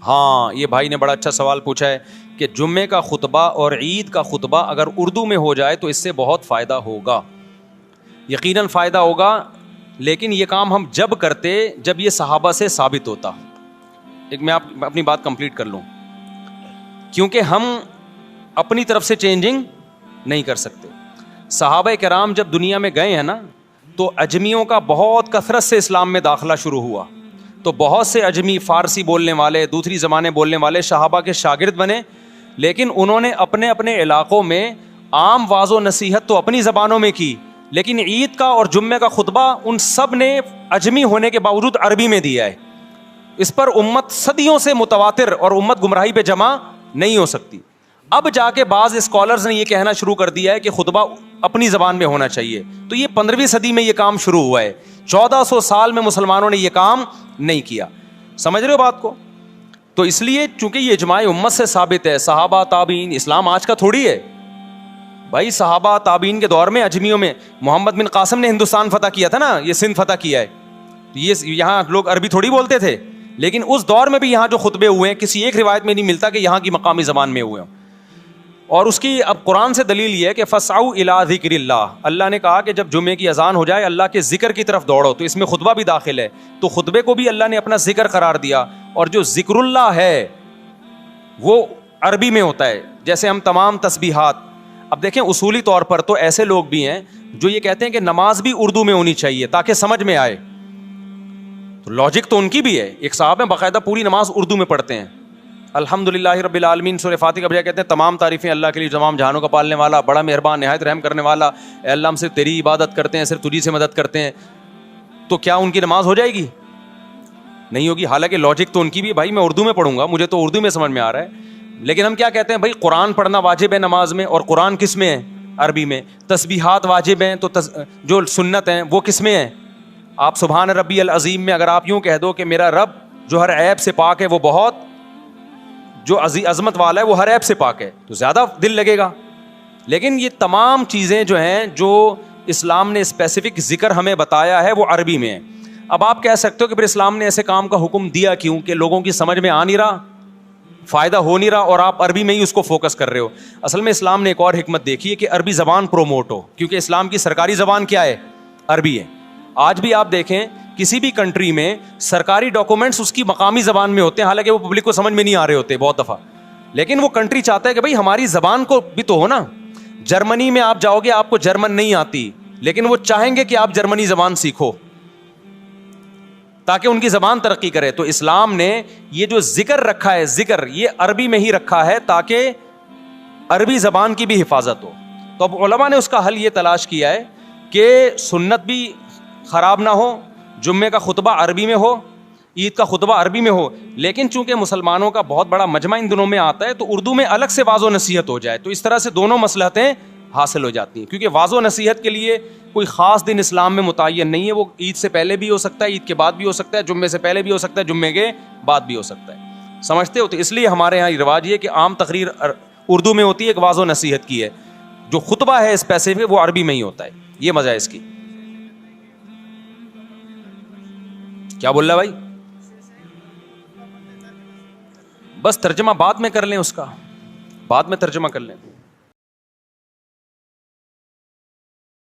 ہاں یہ بھائی نے بڑا اچھا سوال پوچھا ہے کہ جمعے کا خطبہ اور عید کا خطبہ اگر اردو میں ہو جائے تو اس سے بہت فائدہ ہوگا. یقیناً فائدہ ہوگا, لیکن یہ کام ہم جب کرتے جب یہ صحابہ سے ثابت ہوتا. ایک میں اپنی بات کمپلیٹ کر لوں, کیونکہ ہم اپنی طرف سے چینجنگ نہیں کر سکتے. صحابہ کرام جب دنیا میں گئے ہیں نا, تو اجمیوں کا بہت کثرت سے اسلام میں داخلہ شروع ہوا. تو بہت سے اجمی فارسی بولنے والے, دوسری زبانیں بولنے والے صحابہ کے شاگرد بنے, لیکن انہوں نے اپنے اپنے علاقوں میں عام واعظ و نصیحت تو اپنی زبانوں میں کی, لیکن عید کا اور جمعے کا خطبہ ان سب نے اجمی ہونے کے باوجود عربی میں دیا ہے. اس پر امت صدیوں سے متواتر اور امت گمراہی پہ جمع نہیں ہو سکتی. اب جا کے بعض اسکالرز نے یہ کہنا شروع کر دیا ہے کہ خطبہ اپنی زبان میں ہونا چاہیے. تو یہ 15ویں صدی میں یہ کام شروع ہوا ہے, 1400 سال میں مسلمانوں نے یہ کام نہیں کیا. سمجھ رہے ہو بات کو؟ تو اس لیے چونکہ یہ اجماع امت سے ثابت ہے, صحابہ تابعین, اسلام آج کا تھوڑی ہے بھائی. صحابہ تابعین کے دور میں اجمیوں میں محمد بن قاسم نے ہندوستان فتح کیا تھا نا, یہ سندھ فتح کیا ہے. یہ یہاں لوگ عربی تھوڑی بولتے تھے, لیکن اس دور میں بھی یہاں جو خطبے ہوئے ہیں کسی ایک روایت میں نہیں ملتا کہ یہاں کی مقامی زبان میں ہوئے ہوں. اور اس کی اب قرآن سے دلیل یہ ہے کہ فسعوا الی ذکر اللہ, اللہ نے کہا کہ جب جمعے کی اذان ہو جائے اللہ کے ذکر کی طرف دوڑو. تو اس میں خطبہ بھی داخل ہے, تو خطبے کو بھی اللہ نے اپنا ذکر قرار دیا. اور جو ذکر اللہ ہے وہ عربی میں ہوتا ہے, جیسے ہم تمام تسبیحات. اب دیکھیں اصولی طور پر تو ایسے لوگ بھی ہیں جو یہ کہتے ہیں کہ نماز بھی اردو میں ہونی چاہیے تاکہ سمجھ میں آئے. تو لاجک تو ان کی بھی ہے. ایک صاحب ہیں باقاعدہ پوری نماز اردو میں پڑھتے ہیں, الحمدللہ رب العالمین سورہ فاتحہ کا بجائے کہتے ہیں تمام تعریفیں اللہ کے لیے تمام جہانوں کا پالنے والا, بڑا مہربان, نہایت رحم کرنے والا. اے اللہ ہم صرف تیری عبادت کرتے ہیں, صرف تجھی سے مدد کرتے ہیں. تو کیا ان کی نماز ہو جائے گی؟ نہیں ہوگی. حالانکہ لاجک تو ان کی بھی, بھائی میں اردو میں پڑھوں گا, مجھے تو اردو میں سمجھ میں آ رہا ہے. لیکن ہم کیا کہتے ہیں بھائی قرآن پڑھنا واجب ہے نماز میں, اور قرآن کس میں ہے؟ عربی میں. تسبیحات واجب ہیں, تو جو سنت ہیں وہ کس میں ہیں؟ آپ سبحان ربی العظیم میں اگر آپ یوں کہہ دو کہ میرا رب جو ہر عیب سے پاک ہے, وہ بہت جو عظمت والا ہے, وہ ہر عیب سے پاک ہے, تو زیادہ دل لگے گا. لیکن یہ تمام چیزیں جو ہیں جو اسلام نے اسپیسیفک ذکر ہمیں بتایا ہے وہ عربی میں ہے. اب آپ کہہ سکتے ہو کہ پھر اسلام نے ایسے کام کا حکم دیا کیوں کہ لوگوں کی سمجھ میں آ نہیں رہا, فائدہ ہو نہیں رہا, اور آپ عربی میں ہی اس کو فوکس کر رہے ہو. اصل میں اسلام نے ایک اور حکمت دیکھی ہے کہ عربی زبان پروموٹ ہو, کیونکہ اسلام کی سرکاری زبان کیا ہے؟ عربی ہے. آج بھی آپ دیکھیں کسی بھی کنٹری میں سرکاری ڈاکومنٹس اس کی مقامی زبان میں ہوتے ہیں, حالانکہ وہ پبلک کو سمجھ میں نہیں آ رہے ہوتے بہت دفعہ, لیکن وہ کنٹری چاہتا ہے کہ بھائی ہماری زبان کو بھی تو ہو نا. جرمنی میں آپ جاؤ گے, آپ کو جرمن نہیں آتی, لیکن وہ چاہیں گے کہ آپ جرمنی زبان سیکھو تاکہ ان کی زبان ترقی کرے. تو اسلام نے یہ جو ذکر رکھا ہے, ذکر یہ عربی میں ہی رکھا ہے تاکہ عربی زبان کی بھی حفاظت ہو. تو اب علماء نے اس کا حل یہ تلاش کیا ہے کہ سنت بھی خراب نہ ہو, جمعے کا خطبہ عربی میں ہو, عید کا خطبہ عربی میں ہو, لیکن چونکہ مسلمانوں کا بہت بڑا مجمع ان دنوں میں آتا ہے تو اردو میں الگ سے واعظ و نصیحت ہو جائے. تو اس طرح سے دونوں مصلحتیں حاصل ہو جاتی ہیں, کیونکہ واعظ و نصیحت کے لیے کوئی خاص دن اسلام میں متعین نہیں ہے. وہ عید سے پہلے بھی ہو سکتا ہے, عید کے بعد بھی ہو سکتا ہے, جمعے سے پہلے بھی ہو سکتا ہے, جمعے کے بعد بھی ہو سکتا ہے. سمجھتے ہو؟ تو اس لیے ہمارے یہاں یہ رواج یہ کہ عام تقریر اردو میں ہوتی ہے, ایک واعظ و نصیحت کی ہے. جو خطبہ ہے اسپیسیفک وہ عربی میں ہی ہوتا ہے. یہ مزہ ہے اس کی. کیا بول رہا بھائی؟ بس ترجمہ بعد میں کر لیں, اس کا بعد میں ترجمہ کر لیں.